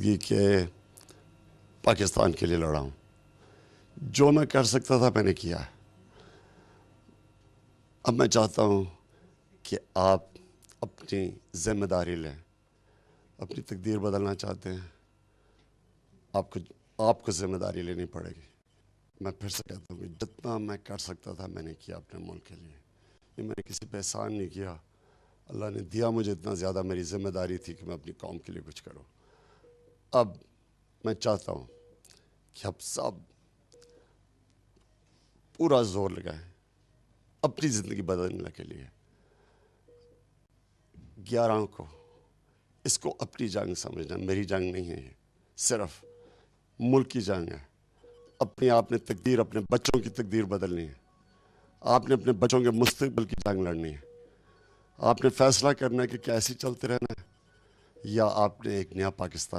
ये कि पाकिस्तान के लिए लड़ा हूँ। जो मैं कर सकता था मैंने किया है। अब मैं चाहता हूँ कि आप अपनी जिम्मेदारी लें। अपनी तकदीर बदलना चाहते हैं, आपको जिम्मेदारी लेनी पड़ेगी। मैं फिर से कहता हूँ कि जितना मैं कर सकता था मैंने किया अपने मुल्क के लिए। ये मैंने किसी पे एहसान नहीं किया। अल्लाह ने दिया मुझे इतना ज़्यादा, मेरी जिम्मेदारी थी कि मैं अपनी कौम के लिए कुछ करूँ। अब मैं चाहता हूँ कि आप सब पूरा जोर लगाएं अपनी ज़िंदगी बदलने के लिए। 11 को इसको अपनी जंग समझना, मेरी जंग नहीं है। ये सिर्फ मुल्क की जंग है। अपनी आपने तकदीर, अपने बच्चों की तकदीर बदलनी है। आपने अपने बच्चों के मुस्तकबिल की जंग लड़नी है। आपने फैसला करना है कि कैसे चलते रहना है, या आपने एक नया पाकिस्तान